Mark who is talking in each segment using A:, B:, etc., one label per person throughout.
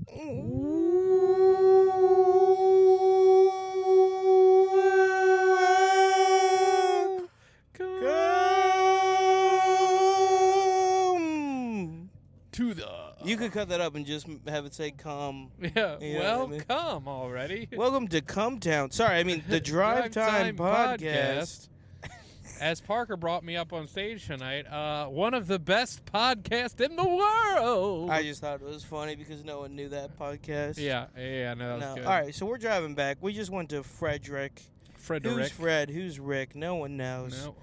A: To the.
B: You could cut that up and just have it say "come."
A: Yeah.
B: You know
A: Well,
B: what I mean?
A: come already.
B: Welcome to Come Town. Sorry, I mean the Drive Time Podcast.
A: As Parker brought me up on stage tonight, one of the best podcasts in the world.
B: I just thought it was funny because no one knew that podcast.
A: Yeah, no, that was good.
B: All right, so we're driving back. We just went to Frederick. Who's Fred? Who's Rick? No one knows.
A: No.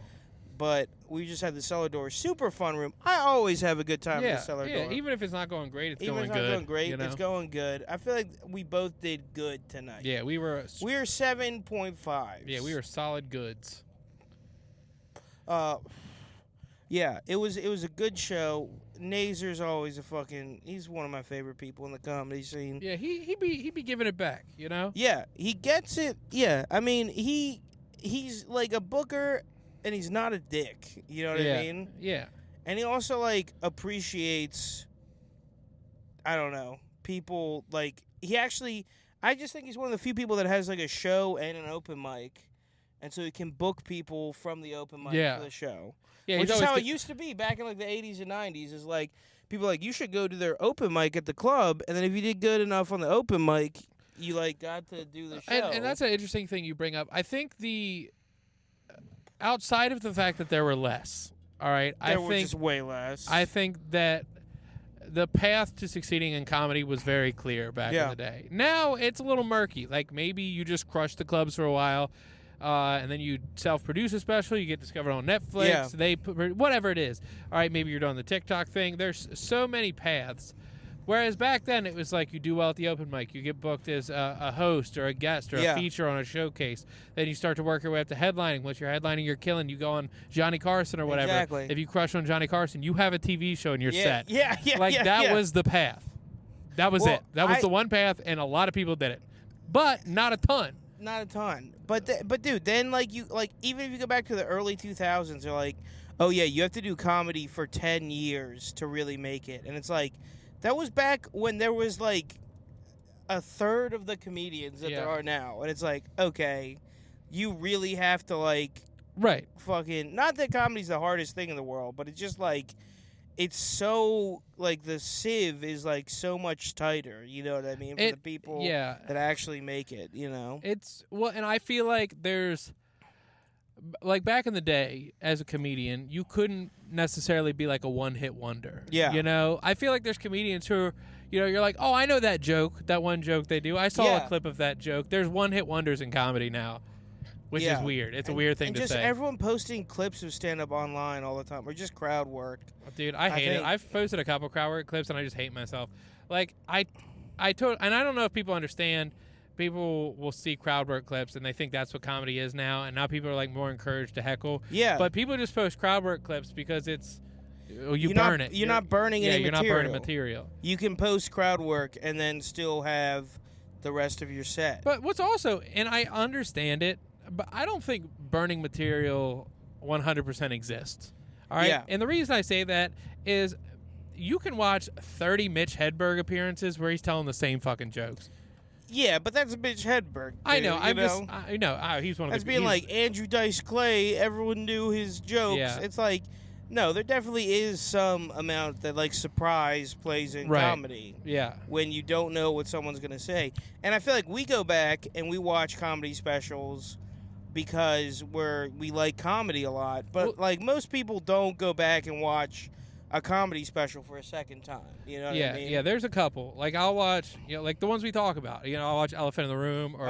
B: But we just had the Cellar Door. Super fun room. I always have a good time in the Cellar Door.
A: Yeah, even if it's not going great, it's
B: even
A: going
B: if
A: good.
B: it's not going great,
A: you know?
B: it's going good. I feel like we both did good tonight.
A: Yeah, we were
B: 7.5.
A: Yeah, we were solid goods.
B: Yeah, it was a good show. Nazer's always he's one of my favorite people in the comedy scene.
A: Yeah, he be giving it back, you know?
B: Yeah, he gets it. Yeah, I mean, he's like a booker and he's not a dick, you know what I mean?
A: Yeah.
B: And he also like appreciates, I don't know, people like I just think he's one of the few people that has like a show and an open mic. And so he can book people from the open mic for the show. Yeah, which is how it used to be back in like the 80s and 90s. Is like people like, you should go to their open mic at the club, and then if you did good enough on the open mic, you like got to do the show.
A: And that's an interesting thing you bring up. I think outside of the fact that there were less, all right,
B: I think just way less.
A: I think that the path to succeeding in comedy was very clear back in the day. Now it's a little murky. Like maybe you just crush the clubs for a while. And then you self-produce a special. You get discovered on Netflix.
B: Yeah.
A: They put whatever it is. All right, maybe you're doing the TikTok thing. There's so many paths. Whereas back then it was like you do well at the open mic. You get booked as a host or a guest or a feature on a showcase. Then you start to work your way up to headlining. Once you're headlining, you're killing. You go on Johnny Carson or whatever.
B: Exactly.
A: If you crush on Johnny Carson, you have a TV show in your set.
B: Yeah.
A: That was the path. That was it. That was the one path, and a lot of people did it. But not a ton.
B: Not a ton, but dude, then even if you go back to the early 2000s, they're like, oh yeah, you have to do comedy for 10 years to really make it, and it's like, that was back when there was like a third of the comedians that there are now, and it's like, okay, you really have to fucking, not that comedy's the hardest thing in the world, but it's just like, it's so, like, the sieve is, like, so much tighter, you know what I mean, for the people that actually make it, you know?
A: And I feel like there's, like, back in the day, as a comedian, you couldn't necessarily be, like, a one-hit wonder.
B: Yeah.
A: You know? I feel like there's comedians who are, you know, you're like, oh, I know that joke, that one joke they do. I saw a clip of that joke. There's one-hit wonders in comedy now. Which is weird. It's a weird thing to say.
B: And just everyone posting clips of stand-up online all the time, or just crowd work.
A: Dude, I hate it. I've posted a couple crowd work clips, and I just hate myself. Like, and I don't know if people understand. People will see crowd work clips, and they think that's what comedy is now, and now people are, like, more encouraged to heckle.
B: Yeah.
A: But people just post crowd work clips because it's, you burn it.
B: You're not burning any material.
A: Yeah, you're not burning material.
B: You can post crowd work and then still have the rest of your set.
A: But what's also, and I understand it, but I don't think burning material 100% exists. All right?
B: Yeah.
A: And the reason I say that is you can watch 30 Mitch Hedberg appearances where he's telling the same fucking jokes.
B: Yeah, but that's Mitch Hedberg.
A: I know.
B: I
A: know. He's one of the...
B: That's being like Andrew Dice Clay. Everyone knew his jokes.
A: Yeah.
B: It's like, no, there definitely is some amount that, like, surprise plays in comedy.
A: Yeah.
B: When you don't know what someone's going to say. And I feel like we go back and we watch comedy specials because we like comedy a lot, but like most people don't go back and watch a comedy special for a second time. You know what I mean?
A: Yeah, there's a couple. Like I'll watch, you know, like the ones we talk about. You know, I'll watch Elephant in the Room or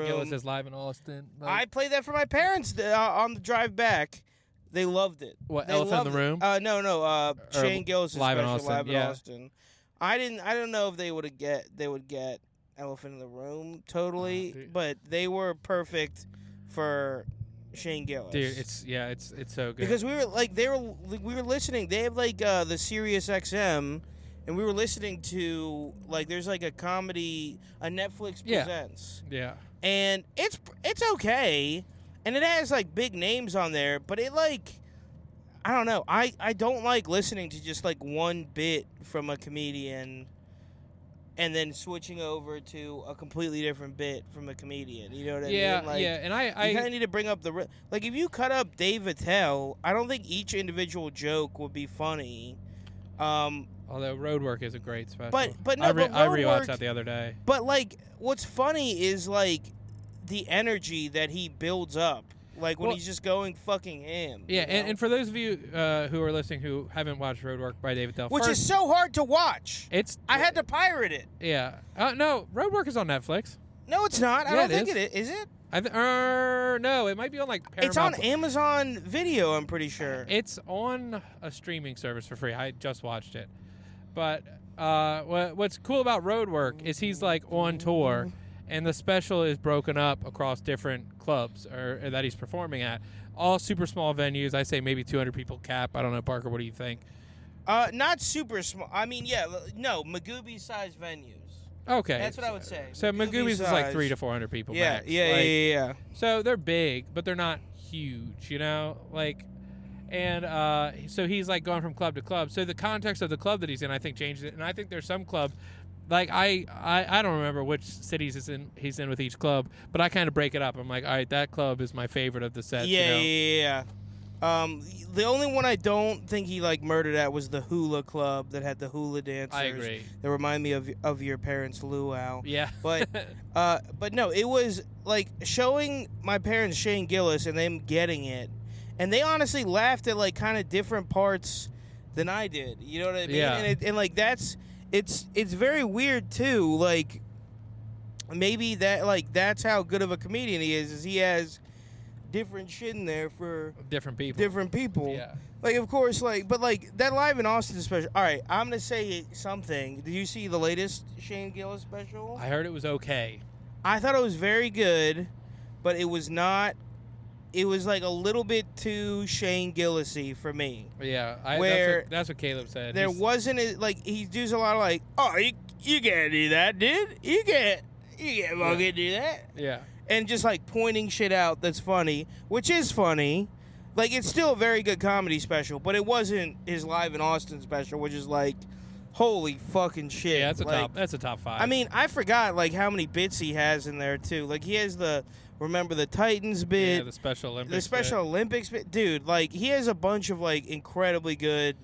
A: Gillis is Live in Austin. Like,
B: I played that for my parents on the drive back. They loved it.
A: What,
B: they
A: Elephant in the Room?
B: No. Shane Gillis'
A: Live in
B: special,
A: Austin.
B: Live in Austin. I don't know if they would get Elephant in the Room totally, but they were perfect for Shane Gillis.
A: Dude, it's so good.
B: Because we were listening. They have like the Sirius XM, and we were listening to like there's like a comedy, a Netflix presents.
A: Yeah.
B: And it's okay, and it has like big names on there, but it like I don't know. I don't like listening to just like one bit from a comedian and then switching over to a completely different bit from a comedian. You know what I
A: yeah,
B: mean? Like,
A: yeah, and
B: you kind of need to bring up like if you cut up Dave Attell, I don't think each individual joke would be funny.
A: Although Roadwork is a great special.
B: But no,
A: I
B: I
A: rewatched that the other day.
B: But like, what's funny is like the energy that he builds up. Like when he's just going fucking ham.
A: Yeah,
B: you know?
A: and for those of you who are listening who haven't watched Roadwork by David Tell,
B: which is so hard to watch. I had to pirate it.
A: Yeah. No, Roadwork is on Netflix.
B: No, it's not.
A: Yeah,
B: I don't think it is. Is it?
A: No, it might be on like Paramount.
B: It's on Amazon Video, I'm pretty sure.
A: It's on a streaming service for free. I just watched it. But what's cool about Roadwork is he's like on tour, and the special is broken up across different clubs or that he's performing at. All super small venues. I say maybe 200 people cap. I don't know, Parker. What do you think?
B: Not super small. I mean, yeah, no, Magooby-sized venues.
A: Okay.
B: That's what I would say.
A: So Magooby's is like 300 to 400 people max.
B: Yeah.
A: So they're big, but they're not huge, you know? Like, and so he's like going from club to club. So the context of the club that he's in, I think, changes it. And I think there's some club, like I don't remember which cities he's in with each club, but I kind of break it up. I'm like, all right, that club is my favorite of the sets.
B: Yeah. The only one I don't think he like murdered at was the hula club that had the hula dancers.
A: I agree.
B: That remind me of your parents' luau.
A: Yeah.
B: But no, it was like showing my parents Shane Gillis and them getting it, and they honestly laughed at like kind of different parts than I did. You know what I mean?
A: Yeah.
B: And like it's very weird too. Like maybe that's how good of a comedian he is he has different shit in there for
A: different people.
B: Yeah. Like, of course, but that Live in Austin special. All right, I'm going to say something. Did you see the latest Shane Gillis special?
A: I heard it was okay.
B: I thought it was very good, but it was not. It was like a little bit too Shane Gillis-y for me.
A: Yeah. That's what Caleb said.
B: There wasn't, he does a lot of like, oh, you can't do that, dude. You can't fucking do that.
A: Yeah.
B: And just like pointing shit out that's funny, which is funny. Like, it's still a very good comedy special, but it wasn't his Live in Austin special, which is like, holy fucking shit.
A: Yeah, that's a top 5.
B: I mean, I forgot like how many bits he has in there too. Like, he has the Remember the Titans bit.
A: Yeah, the Special Olympics.
B: The Special Olympics bit. Dude, like, he has a bunch of like incredibly good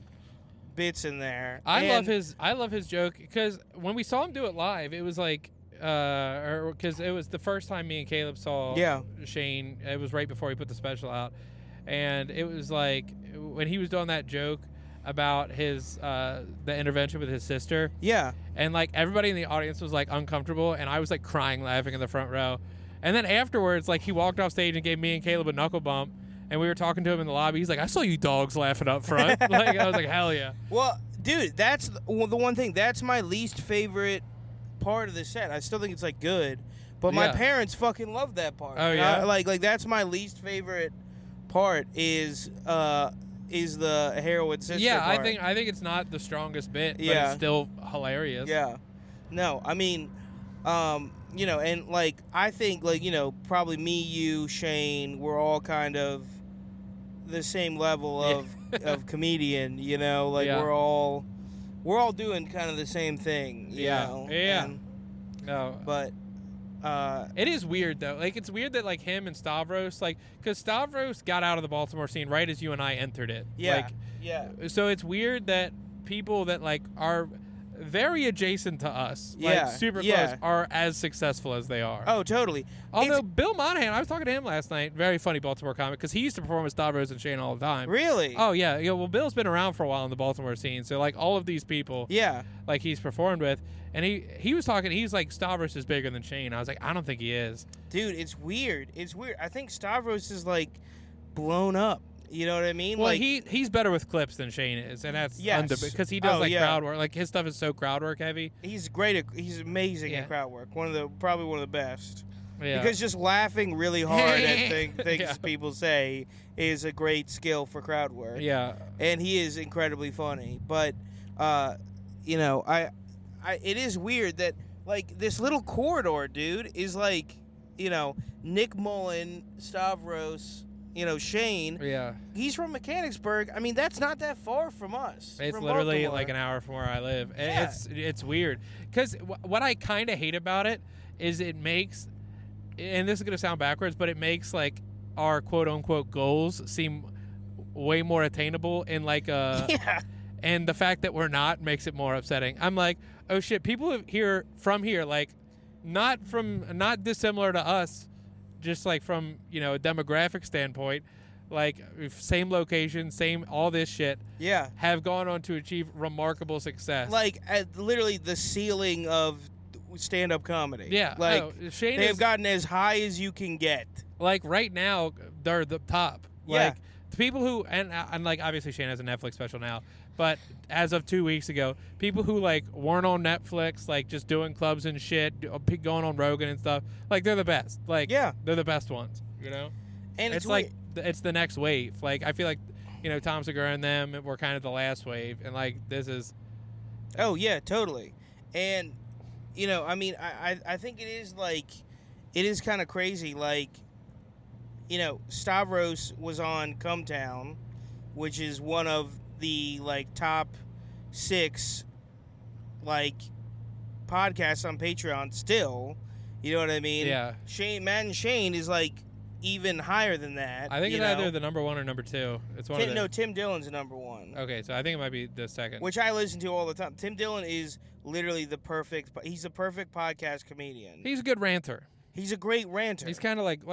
B: bits in there.
A: I love his joke because when we saw him do it live, it was like because it was the first time me and Caleb saw Shane. It was right before he put the special out, and it was like when he was doing that joke about his the intervention with his sister.
B: Yeah,
A: and like everybody in the audience was like uncomfortable, and I was like crying, laughing in the front row. And then afterwards, like he walked off stage and gave me and Caleb a knuckle bump, and we were talking to him in the lobby. He's like, "I saw you dogs laughing up front." Like I was like, "Hell yeah!"
B: Well, dude, that's the one thing. That's my least favorite part of the set. I still think it's like good, but my parents fucking love that part.
A: Oh yeah,
B: like that's my least favorite part is the heroin sister.
A: Yeah,
B: part.
A: I think it's not the strongest bit, but it's still hilarious.
B: Yeah, no, I mean, and like I think like probably me, you, Shane, we're all kind of the same level of comedian. We're all doing kind of the same thing, you know?
A: Yeah.
B: No. But
A: it is weird though. Like it's weird that like him and Stavros, like, because Stavros got out of the Baltimore scene right as you and I entered it.
B: Yeah.
A: So it's weird that people that like are very adjacent to us, like super close, are as successful as they are.
B: Oh, totally.
A: Although Bill Monahan, I was talking to him last night, very funny Baltimore comic, because he used to perform with Stavros and Shane all the time.
B: Really?
A: Oh, yeah. Well, Bill's been around for a while in the Baltimore scene, so like all of these people, like he's performed with, and he was talking, he's like, Stavros is bigger than Shane. I was like, I don't think he is.
B: Dude, it's weird. I think Stavros is like blown up. You know what I mean?
A: Well,
B: like,
A: he's better with clips than Shane is, and that's because he does crowd work. Like his stuff is so crowd work heavy.
B: He's great. He's amazing at crowd work. Probably one of the best.
A: Yeah.
B: Because just laughing really hard at things people say is a great skill for crowd work.
A: Yeah.
B: And he is incredibly funny. But it is weird that like this little corridor, dude, is like Nick Mullen, Stavros, Shane.
A: Yeah.
B: He's from Mechanicsburg. I mean, that's not that far from us.
A: It's
B: from
A: literally
B: Baltimore.
A: like an hour from where I live.
B: Yeah.
A: It's weird. Because what I kind of hate about it is it makes, and this is going to sound backwards, but it makes like our quote-unquote goals seem way more attainable in like a...
B: Yeah.
A: And the fact that we're not makes it more upsetting. I'm like, oh shit, people from here, like, not dissimilar to us, just like from, a demographic standpoint, like same location, same all this shit.
B: Yeah.
A: Have gone on to achieve remarkable success.
B: Like at literally the ceiling of stand-up comedy.
A: Yeah.
B: Like
A: Shane
B: they have gotten as high as you can get.
A: Like right now, they're the top.
B: Yeah.
A: Like the people who and like obviously Shane has a Netflix special now, but as of 2 weeks ago, people who like weren't on Netflix, like just doing clubs and shit, going on Rogan and stuff, like they're the best. Like they're the best ones. And it's like it's the next wave. Like I feel like Tom Segura and them were kind of the last wave, and like this is.
B: Oh yeah, totally. And I mean, I think it is kind of crazy. Like, Stavros was on Come Town, which is one of the like top 6 like podcasts on Patreon still. You know what I mean?
A: Yeah.
B: Shane is like even higher than that.
A: I think it's either the number 1 or number 2. It's one of the...
B: No, Tim Dillon's number 1.
A: Okay, so I think it might be the second.
B: Which I listen to all the time. Tim Dillon is literally he's the perfect podcast comedian.
A: He's a good ranter.
B: He's a great ranter.
A: He's kind of like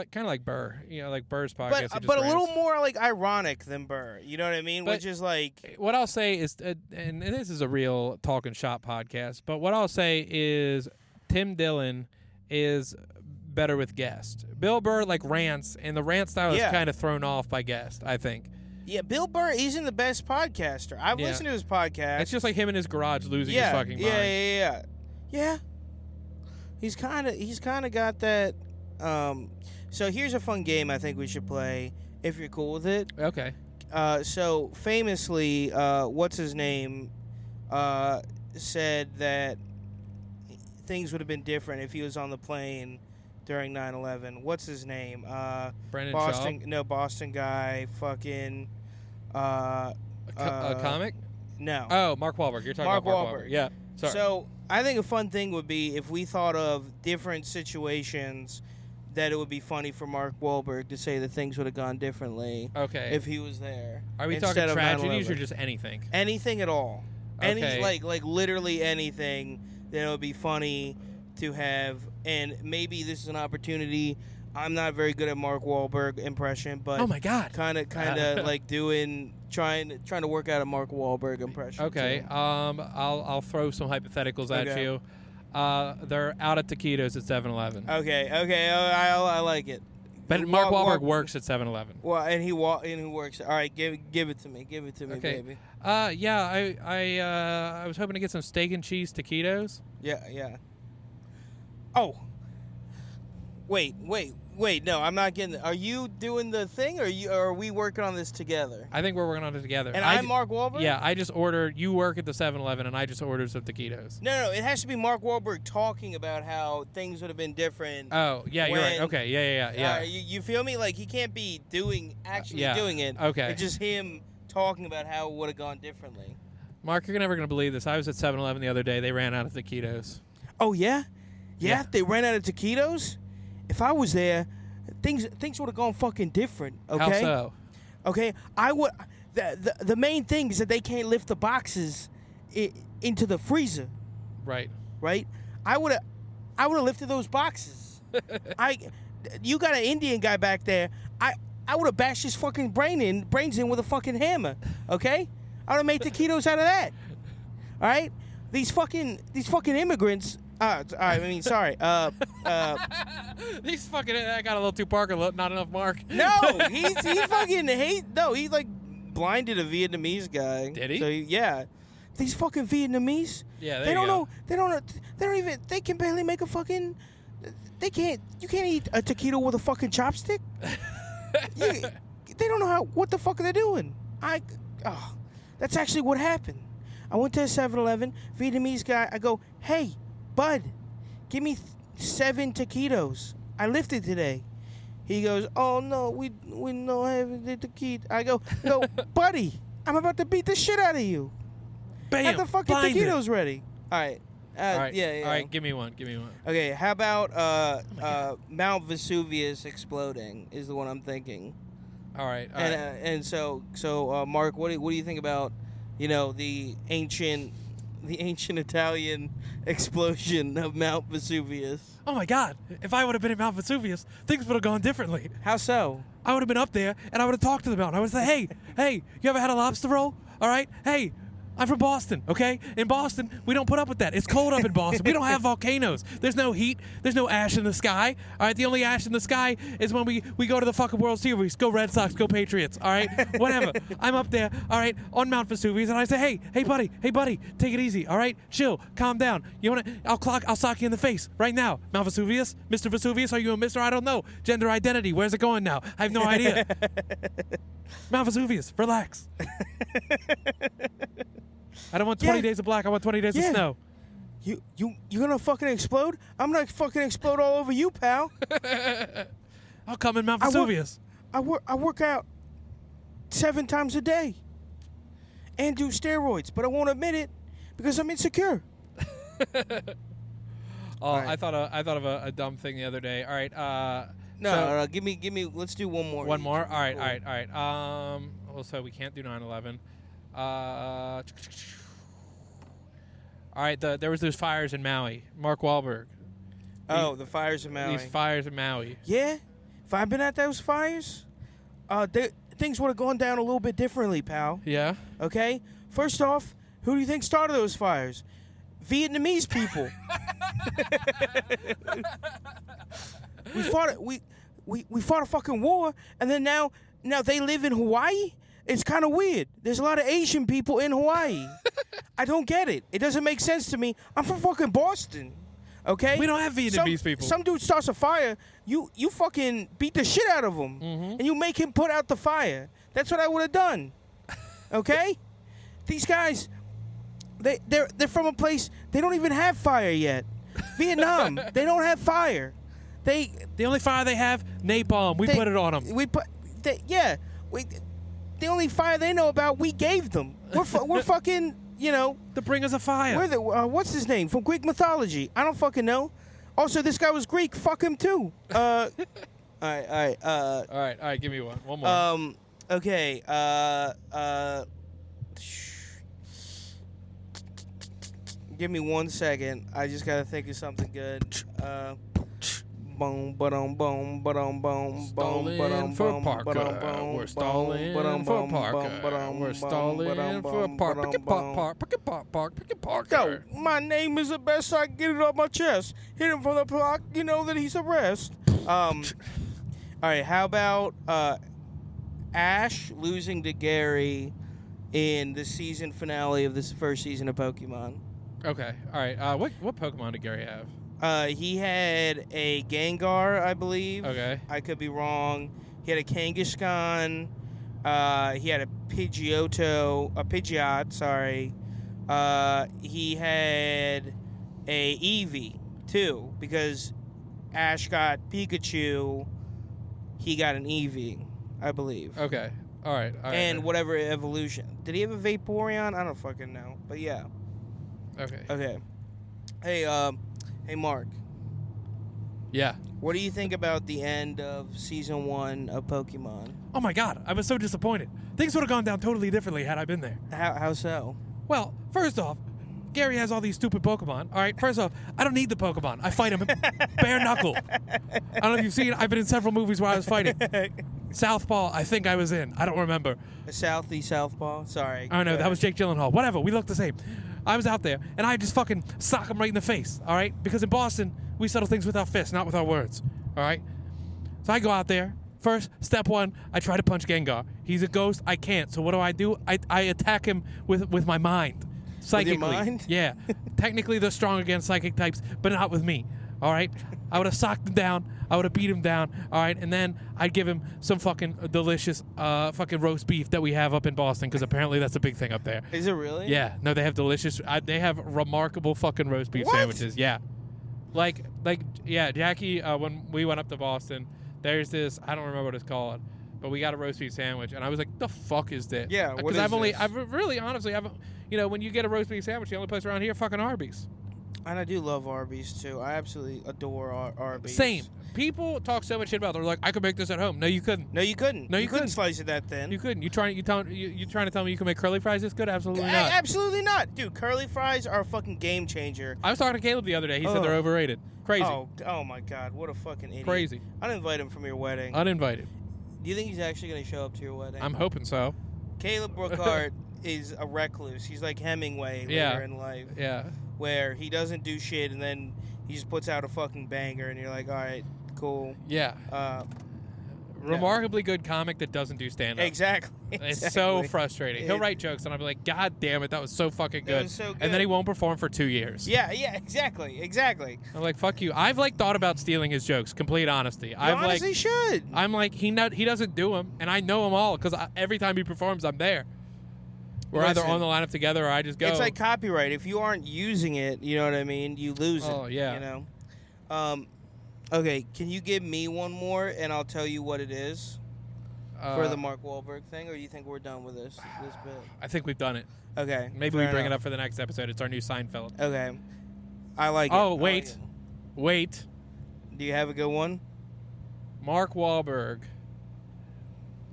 A: Burr, like Burr's podcast.
B: But a little more like ironic than Burr. You know what I mean?
A: But
B: which is like
A: what I'll say is, and this is a real talking shop podcast. But what I'll say is, Tim Dillon is better with guests. Bill Burr like rants, and the rant style is kind of thrown off by guests, I think.
B: Yeah, Bill Burr isn't the best podcaster. I've listened to his podcast.
A: It's just like him in his garage losing his fucking mind.
B: Yeah. He's kind of got that. So here's a fun game I think we should play if you're cool with it.
A: Okay.
B: So famously, what's his name, said that things would have been different if he was on the plane during 9/11. What's his name?
A: Brendan
B: Boston.
A: Schaub?
B: No, Boston guy. Fucking.
A: A comic?
B: No.
A: Oh, Mark Wahlberg. You're talking about Mark Wahlberg. Yeah. Sorry.
B: So I think a fun thing would be if we thought of different situations that it would be funny for Mark Wahlberg to say that things would have gone differently.
A: Okay.
B: If he was there.
A: Are we talking tragedies or just anything?
B: Anything at all.
A: Okay.
B: Like literally anything that would be funny to have, and maybe this is an opportunity. I'm not very good at Mark Wahlberg impression, but
A: oh my god,
B: kind of like trying to work out a Mark Wahlberg impression.
A: Okay,
B: too.
A: I'll throw some hypotheticals at you. They're out at taquitos at 7-Eleven.
B: Okay, I like it.
A: But Mark Wahlberg works at 7-Eleven.
B: Well, and he works. All right, give it to me,
A: okay.
B: baby.
A: Yeah, I was hoping to get some steak and cheese taquitos.
B: Yeah. Oh. Wait. No, I'm not getting it. Are you doing the thing, or are we working on this together?
A: I think we're working on it together.
B: And I'm Mark Wahlberg?
A: Yeah, I just ordered. You work at the 7-Eleven, and I just ordered some taquitos.
B: No, it has to be Mark Wahlberg talking about how things would have been different.
A: Oh, yeah, you're right. Okay, yeah.
B: You feel me? Like, he can't be doing it.
A: Okay.
B: It's just him talking about how it would have gone differently.
A: Mark, you're never going to believe this. I was at 7-Eleven the other day. They ran out of taquitos.
B: Oh, yeah? Yeah, they ran out of taquitos? If I was there, things would have gone fucking different. Okay.
A: How so?
B: Okay, I would. The main thing is that they can't lift the boxes into the freezer.
A: Right.
B: Right. I would have lifted those boxes. You got an Indian guy back there. I would have bashed his fucking brains in with a fucking hammer. Okay. I would have made taquitos out of that. All right. These fucking immigrants. Sorry.
A: These fucking. I got a little too Parker, not enough Mark.
B: No, he fucking hate. No, he like blinded a Vietnamese guy.
A: Did he?
B: So yeah, these fucking Vietnamese.
A: Yeah,
B: they don't know. They don't even. They can barely make a fucking. They can't. You can't eat a taquito with a fucking chopstick. They don't know what the fuck are they doing. That's actually what happened. I went to a 7-Eleven, Vietnamese guy. I go, hey, bud, give me 7 taquitos. I lifted today. He goes, "Oh no, we don't have the key." I go, buddy, I'm about to beat the shit out of you.
A: Bam!
B: Have the fucking taquitos ready. All right.
A: All right.
B: Yeah.
A: All right. Give me one.
B: Okay. How about Mount Vesuvius exploding? Is the one I'm thinking.
A: All right.
B: And so Mark, what do you think about, the ancient Italian explosion of Mount Vesuvius?
A: Oh my God! If I would have been at Mount Vesuvius, things would have gone differently.
B: How so?
A: I would have been up there and I would have talked to the mountain. I would say, hey, you ever had a lobster roll? All right, hey. I'm from Boston, okay? In Boston, we don't put up with that. It's cold up in Boston. We don't have volcanoes. There's no heat. There's no ash in the sky. All right, the only ash in the sky is when we go to the fucking World Series. Go Red Sox, go Patriots, all right? Whatever. I'm up there, all right, on Mount Vesuvius, and I say, hey, buddy, take it easy, all right? Chill, calm down. You want to? I'll sock you in the face right now. Mount Vesuvius, Mr. Vesuvius, are you a Mr.? I don't know. Gender identity, where's it going now? I have no idea. Mount Vesuvius, relax. I don't want 20 days of black. I want 20 days of snow.
B: You gonna fucking explode? I'm gonna fucking explode all over you, pal.
A: I'll come in Mount Vesuvius.
B: I work out 7 times a day and do steroids, but I won't admit it because I'm insecure.
A: Right. I thought of a dumb thing the other day. All right.
B: No. Give me. Let's do one more.
A: One more. All right. Also, we can't do 9/11. All right, there was those fires in Maui. Mark Wahlberg.
B: The fires in Maui.
A: These fires in Maui.
B: Yeah, if I'd been at those fires, things would have gone down a little bit differently, pal.
A: Yeah.
B: Okay. First off, who do you think started those fires? Vietnamese people. We fought a fucking war, and then now they live in Hawaii. It's kind of weird. There's a lot of Asian people in Hawaii. I don't get it. It doesn't make sense to me. I'm from fucking Boston, okay?
A: We don't have Vietnamese people.
B: Some dude starts a fire, you fucking beat the shit out of him, and you make him put out the fire. That's what I would have done, okay? These guys, they're from a place, they don't even have fire yet. Vietnam, they don't have fire. The
A: only fire they have, napalm. We put it on them.
B: The only fire they know about, we gave them. We're fucking,
A: To bring us a fire.
B: What's his name? From Greek mythology. I don't fucking know. Also, this guy was Greek. Fuck him, too. All
A: right. Give me one. One more.
B: Okay. Give me 1 second. I just got to think of something good. Boom, ba-dum, boom, ba-dum, boom, boom, ba-dum,
A: for
B: boom,
A: Parker.
B: ba-dum, boom,
A: We're stalling for Parker. We're stalling for Parker. Pick it Parker.
B: Yo, my name is the best. I get it off my chest. Hit him from the block. You know that he's a rest. All right. How about Ash losing to Gary in the season finale of this first season of Pokemon?
A: Okay. All right. What Pokemon did Gary have?
B: He had a Gengar, I believe.
A: Okay.
B: I could be wrong. He had a Kangaskhan. He had a Pidgeot, sorry. He had a Eevee, too, because Ash got Pikachu. He got an Eevee, I believe.
A: Okay. All right.
B: And whatever evolution. Did he have a Vaporeon? I don't fucking know. But yeah.
A: Okay.
B: Hey, Mark.
A: Yeah.
B: What do you think about the end of Season 1 of Pokemon?
A: Oh, my God. I was so disappointed. Things would have gone down totally differently had I been there.
B: How so?
A: Well, first off, Gary has all these stupid Pokemon. All right, first off, I don't need the Pokemon. I fight him bare knuckle. I don't know if you've seen, I've been in several movies where I was fighting. Southpaw, I think I was in. I don't remember.
B: Southpaw? Sorry.
A: I know, that was Jake Gyllenhaal. Whatever, we look the same. I was out there, and I just fucking sock him right in the face, all right? Because in Boston, we settle things with our fists, not with our words, all right? So I go out there. First, step one, I try to punch Gengar. He's a ghost. I can't. So what do? I attack him with my mind. Psychically.
B: With your mind?
A: Yeah. Technically, they're strong against psychic types, but not with me, all right? I would have socked him down. I would have beat him down, all right? And then I'd give him some fucking delicious fucking roast beef that we have up in Boston, because apparently that's a big thing up there.
B: Is it really?
A: Yeah. No, they have delicious, they have remarkable fucking roast beef sandwiches. Yeah. Like, yeah, Jackie, when we went up to Boston, there's this, I don't remember what it's called, but we got a roast beef sandwich, and I was like, the fuck is this?
B: Yeah, what
A: Because
B: is
A: I've really, honestly, when you get a roast beef sandwich, the only place around here, fucking Arby's.
B: And I do love Arby's, too. I absolutely adore Arby's.
A: Same. People talk so much shit about it. They're like, I could make this at home. No, you couldn't.
B: No, you couldn't.
A: No, you
B: couldn't
A: couldn't
B: slice it that thin.
A: You couldn't. You trying to tell me you can make curly fries this good? Absolutely not.
B: Absolutely not. Dude, curly fries are a fucking game changer.
A: I was talking to Caleb the other day. He said they're overrated. Crazy.
B: Oh my God. What a fucking idiot.
A: Crazy.
B: I'd invite him from your wedding.
A: Uninvited.
B: Do you think he's actually going to show up to your wedding?
A: I'm hoping so.
B: Caleb Brookhart is a recluse. He's like Hemingway later in life.
A: Yeah.
B: Where he doesn't do shit and then he just puts out a fucking banger and you're like, all right, cool.
A: Yeah. Remarkably good comic that doesn't do stand-up.
B: Exactly.
A: It's so frustrating. He'll write jokes, and I'll be like, God damn it, that was so fucking good.
B: That was so good.
A: And then he won't perform for 2 years.
B: Yeah, exactly.
A: I'm like, fuck you. I've, thought about stealing his jokes, complete honesty.
B: You honestly should.
A: I'm like, he doesn't do them, and I know them all, because every time he performs, I'm there. We're either on the lineup together, or I just go.
B: It's like copyright. If you aren't using it, you know what I mean, you lose it.
A: Oh, yeah.
B: You know? Okay, can you give me one more, and I'll tell you what it is? For the Mark Wahlberg thing, or do you think we're done with this bit?
A: I think we've done it.
B: Okay.
A: Maybe we bring it up for the next episode. It's our new Seinfeld.
B: Okay. I like it.
A: Oh, wait. Wait.
B: Do you have a good one?
A: Mark Wahlberg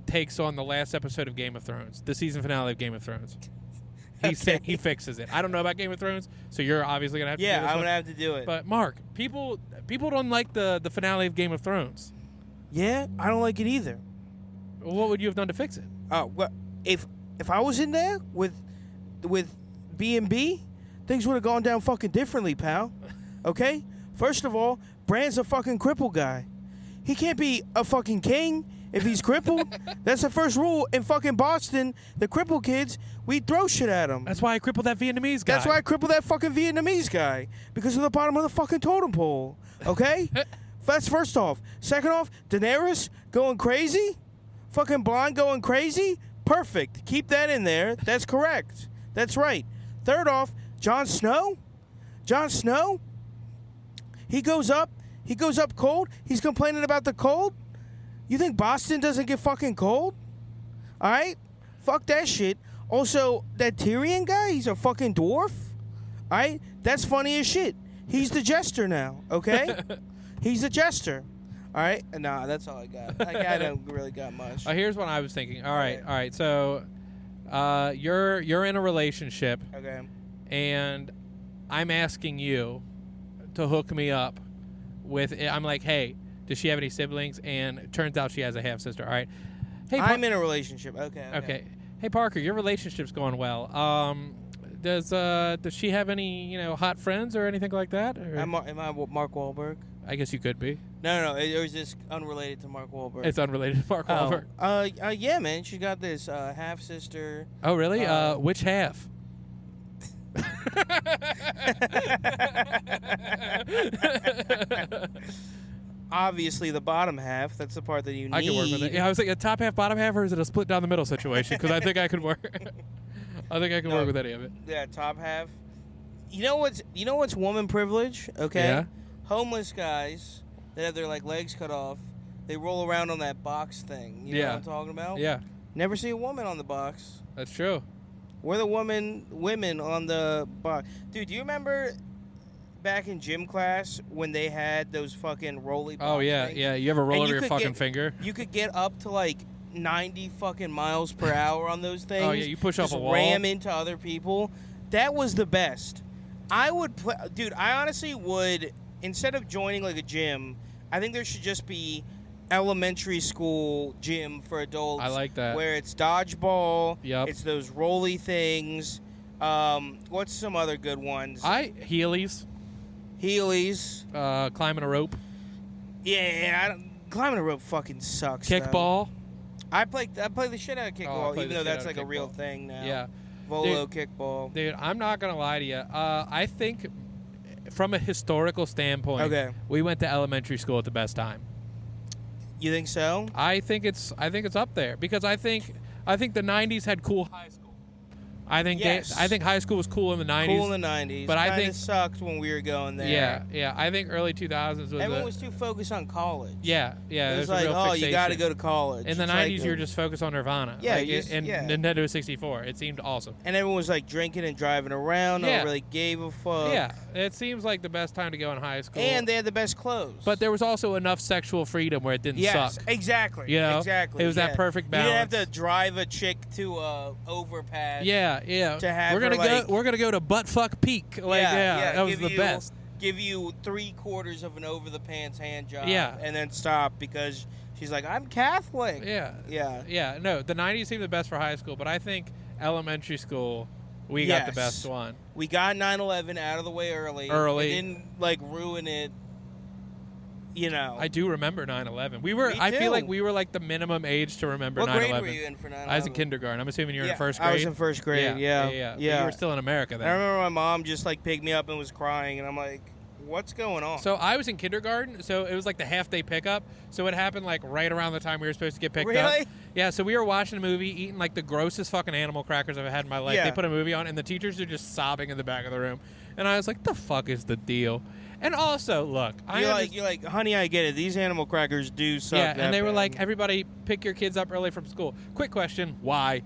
A: takes on the last episode of Game of Thrones, the season finale of Game of Thrones. He fixes it. I don't know about Game of Thrones, so you're obviously going to have to do this
B: I'm going to have to do it.
A: But, Mark, people don't like the finale of Game of Thrones.
B: Yeah, I don't like it either.
A: What would you have done to fix it?
B: Well, if I was in there with B&B, things would have gone down fucking differently, pal. Okay? First of all, Bran's a fucking cripple guy. He can't be a fucking king if he's crippled. That's the first rule in fucking Boston. The crippled kids, we throw shit at them.
A: That's why I crippled that Vietnamese guy.
B: That's why I crippled that fucking Vietnamese guy. Because of the bottom of the fucking totem pole. Okay? That's first off. Second off, Daenerys going crazy. Fucking blonde going crazy. Perfect. Keep that in there. That's correct. That's right. Third off, Jon Snow. He goes up cold. He's complaining about the cold. You think Boston doesn't get fucking cold? All right? Fuck that shit. Also, that Tyrion guy, he's a fucking dwarf. All right? That's funny as shit. He's the jester now, okay? He's the jester. All right? Nah, that's all I got. I don't really got much.
A: Here's what I was thinking. All right. So, you're in a relationship.
B: Okay.
A: And I'm asking you to hook me up with. I'm like, hey, does she have any siblings? And it turns out she has a half sister. All right. Hey,
B: I'm in a relationship. Okay.
A: Hey, Parker, your relationship's going well. Does she have any hot friends or anything like that? Or?
B: Am I Mark Wahlberg?
A: I guess you could be.
B: No. It was just unrelated to Mark Wahlberg.
A: It's unrelated to Mark Wahlberg.
B: Yeah, man. She got this half sister.
A: Oh, really? Which half?
B: Obviously, the bottom half. That's the part that you need.
A: I can work with it. Yeah, I was like, a top half, bottom half, or is it a split down the middle situation? Because I think I could work. I think I can work with any of it.
B: Yeah, top half. You know what's woman privilege? Okay.
A: Yeah.
B: Homeless guys that have their legs cut off, they roll around on that box thing. You know what I'm talking about?
A: Yeah.
B: Never see a woman on the box.
A: That's true.
B: We're the women on the box. Dude, do you remember back in gym class when they had those fucking rolly box things?
A: Yeah. You ever roll over your fucking finger?
B: You could get up to 90 fucking miles per hour on those things.
A: Oh yeah, you push off a wall.
B: Ram into other people. That was the best. I would play, dude. I honestly would, instead of joining a gym, I think there should just be elementary school gym for adults.
A: I like that.
B: Where it's dodgeball.
A: Yep.
B: It's those rolly things. What's some other good ones?
A: Heelys. Climbing a rope.
B: Yeah, climbing a rope fucking sucks.
A: Kickball.
B: Though. I play the shit out of kickball, even though that's a real thing now.
A: Yeah.
B: Volo kickball.
A: Dude, I'm not gonna lie to you. I think, from a historical standpoint, we went to elementary school at the best time.
B: You think so?
A: I think it's up there because I think the '90s had cool high school. I think I think high school was cool in the 90s.
B: Cool in the 90s.
A: But I think
B: it sucked when we were going there.
A: Yeah. I think early 2000s was
B: everyone was too focused on college.
A: Yeah.
B: It was like, oh, you got to go to college.
A: In the 90s, you were just focused on Nirvana.
B: Yeah.
A: And Nintendo 64. It seemed awesome.
B: And everyone was like drinking and driving around. No one really gave a fuck.
A: Yeah. It seems like the best time to go in high school.
B: And they had the best clothes.
A: But there was also enough sexual freedom where it didn't suck.
B: Exactly.
A: You know?
B: Exactly.
A: It was that perfect balance.
B: You didn't have to drive a chick to overpass.
A: Yeah.
B: To have
A: we're gonna go to Buttfuck Peak. That was the best.
B: Give you 3/4 of an over the pants hand job.
A: Yeah.
B: And then stop because she's like, I'm Catholic.
A: Yeah. No, the 90s seemed the best for high school, but I think elementary school, we got the best one.
B: We got 9/11 out of the way early. It didn't ruin it. You know.
A: I do remember 9/11. I feel like we were like the minimum age to remember 9/11.
B: What grade were you in for 9/11?
A: I was in kindergarten. I'm assuming you were in first grade.
B: I was in first grade. Yeah.
A: But you were still in America then.
B: I remember my mom just picked me up and was crying, and I'm like, what's going on?
A: So I was in kindergarten, so it was like the half-day pickup. So it happened right around the time we were supposed to get picked up.
B: Really?
A: Yeah, so we were watching a movie, eating the grossest fucking animal crackers I've ever had in my life.
B: Yeah.
A: They put a movie on, and the teachers are just sobbing in the back of the room. And I was like, the fuck is the deal? And also, look,
B: you're like, honey, I get it. These animal crackers do suck.
A: Yeah, and they were like, everybody pick your kids up early from school. Quick question, why?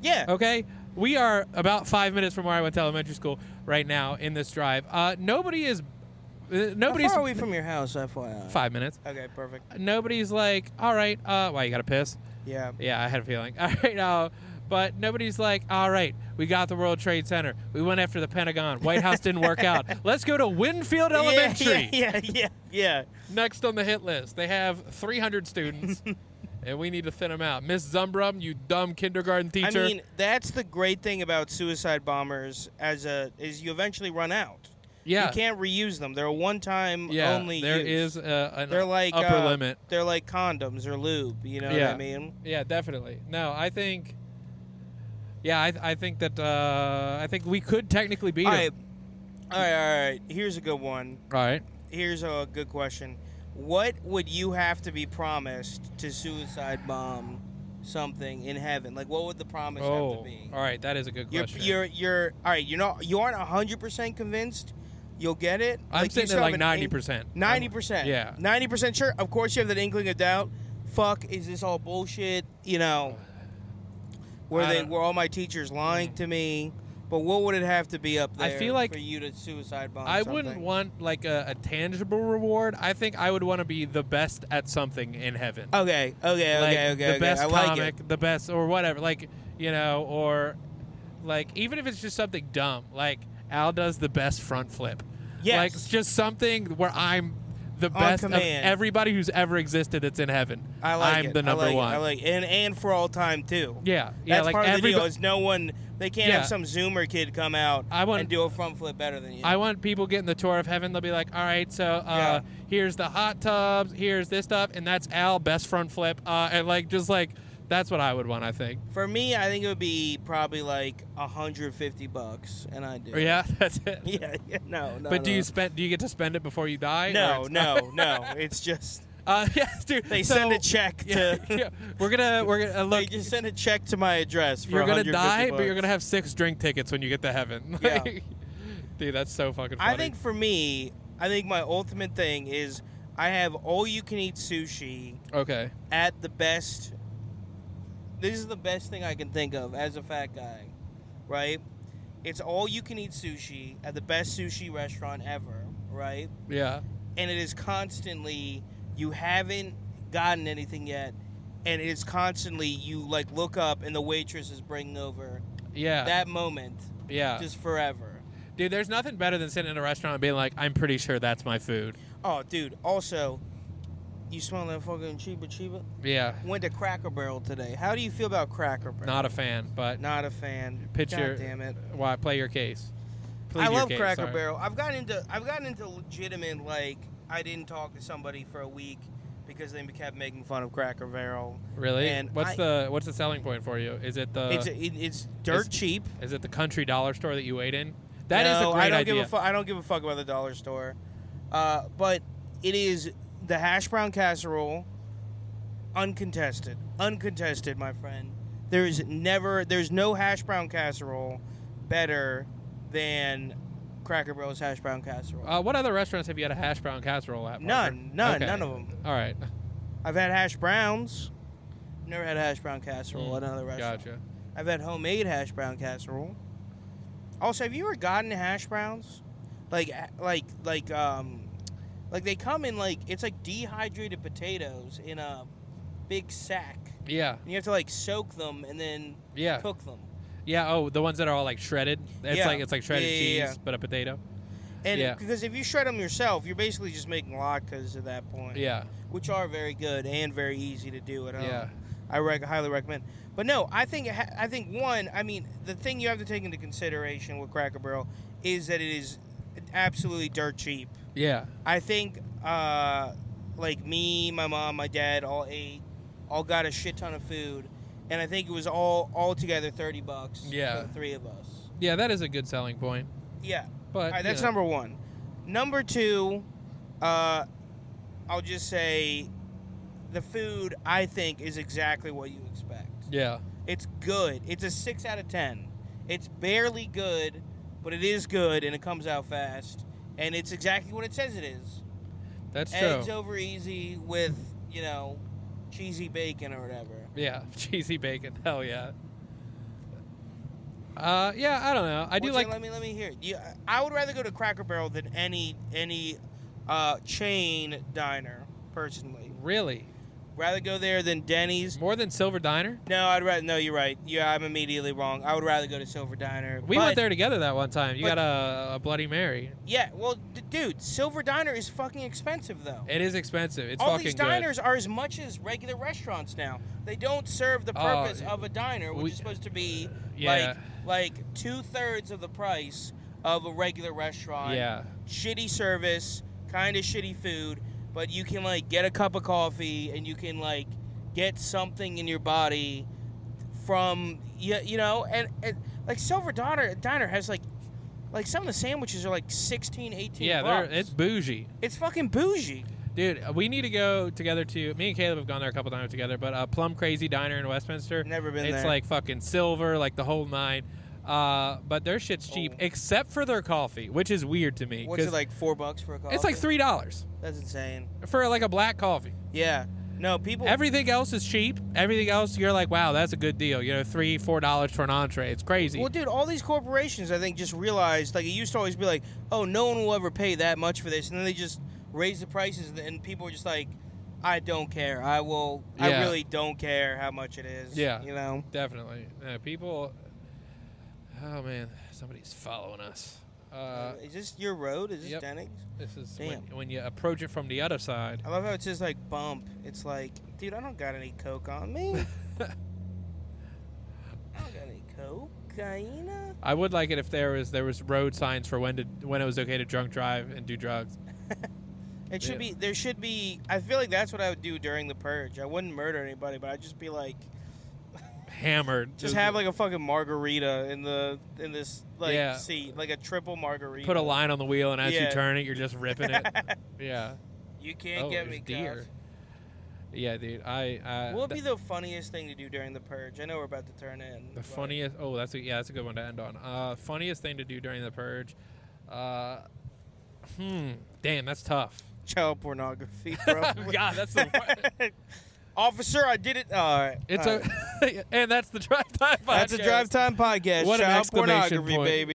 B: Yeah.
A: Okay? We are about 5 minutes from where I went to elementary school right now in this drive. Nobody's
B: How far are we from your house, FYI?
A: 5 minutes.
B: Okay, perfect.
A: Nobody's like, all right, why, you got to piss?
B: Yeah.
A: Yeah, I had a feeling. All right, but nobody's like, all right, we got the World Trade Center. We went after the Pentagon. White House didn't work out. Let's go to Winfield Elementary.
B: Yeah.
A: Next on the hit list. They have 300 students, and we need to thin them out. Miss Zumbrum, you dumb kindergarten teacher.
B: I mean, that's the great thing about suicide bombers is you eventually run out.
A: Yeah.
B: You can't reuse them. They're a one-time only
A: there
B: use.
A: is an
B: They're like,
A: upper limit.
B: They're like condoms or lube. You know what I mean?
A: Yeah, definitely. No, I think... Yeah, I think that I think we could technically beat him.
B: All right. Here's a good one.
A: All right.
B: Here's a good question. What would you have to be promised to suicide bomb something in heaven? Like, what would the promise have to be?
A: All right, that is a good question.
B: You're all right. You aren't 100% convinced you'll get it.
A: I'm sitting at 90%.
B: 90%.
A: Yeah.
B: 90% sure. Of course, you have that inkling of doubt. Fuck, is this all bullshit? You know. Were all my teachers lying to me? But what would it have to be up there
A: I feel like
B: for you to suicide bomb
A: I
B: something?
A: wouldn't want a tangible reward. I think I would want to be the best at something in heaven.
B: Okay.
A: The best
B: I like
A: comic,
B: it.
A: the best, or whatever. Or even if it's just something dumb, like Al does the best front flip.
B: Yes.
A: Like it's just something where I'm the best of everybody who's ever existed that's in heaven. I'm the number one.
B: I like it. And for all time too.
A: Yeah.
B: That's part of the deal is they can't have some Zoomer kid come out and do a front flip better than you.
A: I want people getting the tour of heaven. They'll be like, all right, so here's the hot tubs, here's this stuff, and that's Al, best front flip. That's what I would want, I think.
B: For me, I think it would be probably $150, and I do.
A: Yeah, that's it.
B: Yeah, no.
A: But do you get to spend it before you die?
B: No. It's just.
A: Yes, dude.
B: They send a check to.
A: Yeah. We're gonna look.
B: They just send a check to my address. For
A: you're gonna die,
B: $150.
A: but you're gonna have 6 drink tickets when you get to heaven.
B: Yeah.
A: Dude, that's so fucking funny.
B: I think for me, my ultimate thing is I have all-you-can-eat sushi.
A: Okay.
B: At the best. This is the best thing I can think of as a fat guy, right? It's all-you-can-eat sushi at the best sushi restaurant ever, right?
A: Yeah.
B: And it is constantly, you haven't gotten anything yet, and it is constantly, you look up and the waitress is bringing over that moment.
A: Yeah.
B: Just forever.
A: Dude, there's nothing better than sitting in a restaurant and being like, I'm pretty sure that's my food.
B: Oh, dude. Also, you smell that fucking Chiba?
A: Yeah.
B: Went to Cracker Barrel today. How do you feel about Cracker Barrel?
A: Not a fan, but...
B: Not a fan.
A: God
B: damn it.
A: Why? Play your case.
B: I love Cracker Barrel. I've gotten into legitimate, I didn't talk to somebody for a week because they kept making fun of Cracker Barrel.
A: Really? And what's the selling point for you? Is it the...
B: It's dirt cheap.
A: Is it the country dollar store that you ate in? That is a great idea.
B: I don't give a fuck about the dollar store. But it is the hash brown casserole, uncontested, my friend. there's no hash brown casserole better than Cracker Barrel's hash brown casserole.
A: What other restaurants have you had a hash brown casserole at?
B: None of them.
A: All right.
B: I've had hash browns. Never had a hash brown casserole at another restaurant.
A: Gotcha.
B: I've had homemade hash brown casserole. Also, have you ever gotten hash browns? Like they come in it's like dehydrated potatoes in a big sack.
A: Yeah.
B: And you have to like soak them and then cook them.
A: Yeah. Oh, the ones that are all like shredded. It's like shredded cheese, but a potato.
B: And because if you shred them yourself, you're basically just making latkes at that point.
A: Yeah.
B: Which are very good and very easy to do at home.
A: Yeah.
B: I highly recommend. But no, I think one. I mean, the thing you have to take into consideration with Cracker Barrel is that it is absolutely dirt cheap.
A: Yeah.
B: I think like me, my mom, my dad all got a shit ton of food, and I think it was all together $30 for the three of us.
A: Yeah, that is a good selling point.
B: Yeah.
A: But
B: all right, that's number one. Number two, I'll just say the food, I think, is exactly what you expect.
A: Yeah.
B: It's good. It's a 6 out of 10. It's barely good, but it is good, and it comes out fast. And it's exactly what it says it is.
A: That's true.
B: Eggs over easy with, cheesy bacon or whatever.
A: Yeah, cheesy bacon. Hell yeah. Yeah, I don't know. I do like.
B: Let me hear it. I would rather go to Cracker Barrel than any chain diner, personally.
A: Really?
B: Rather go there than Denny's.
A: More than Silver Diner?
B: No, I'd rather. No, you're right. Yeah, I'm immediately wrong. I would rather go to Silver Diner.
A: We went there together that one time. You got a Bloody Mary.
B: Yeah, well, dude, Silver Diner is fucking expensive though.
A: It is expensive. It's
B: all
A: fucking
B: these diners are as much as regular restaurants now. They don't serve the purpose of a diner, which is supposed to be like 2/3 of the price of a regular restaurant.
A: Yeah.
B: Shitty service, kind of shitty food. But you can, get a cup of coffee and you can, get something in your body from, and Silver Diner has, some of the sandwiches are, $16, $18.
A: Yeah, it's bougie.
B: It's fucking bougie.
A: Dude, we need to go together to, me and Caleb have gone there a couple times together, but Plum Crazy Diner in Westminster.
B: Never been there.
A: It's, fucking silver, the whole nine. But their shit's cheap, except for their coffee, which is weird to me.
B: What's it, $4 for a coffee?
A: It's $3.
B: That's insane.
A: For, a black coffee.
B: Yeah. No, people...
A: Everything else is cheap. Everything else, you're like, wow, that's a good deal. $3, $4 for an entree. It's crazy.
B: Well, dude, all these corporations, I think, just realized, it used to always be like, oh, no one will ever pay that much for this. And then they just raise the prices, and people are just like, I don't care. I really don't care how much it is.
A: Yeah. Definitely. People... Oh, man. Somebody's following us.
B: Is this your road? Is this Dennings?
A: This is when you approach it from the other side.
B: I love how it says bump. It's dude, I don't got any coke on me. I don't got any cocaine.
A: I would like it if there was road signs for when it was okay to drunk drive and do drugs.
B: It should be. There should be. I feel like that's what I would do during the purge. I wouldn't murder anybody, but I'd just be
A: hammered.
B: Just have a fucking margarita in this seat, a triple margarita.
A: Put a line on the wheel, and as you turn it, you're just ripping it. Yeah.
B: You can't get me,
A: deer. Yeah, dude.
B: What would be the funniest thing to do during the purge? I know we're about to turn in.
A: The funniest. Oh, that's a good one to end on. Funniest thing to do during the purge. Damn, that's tough.
B: Child pornography, bro.
A: God, that's the one.
B: Officer, I did it. All right.
A: And that's the Drive Time Podcast.
B: That's a Drive Time Podcast.
A: What an
B: Child
A: exclamation
B: pornography,
A: point.
B: baby.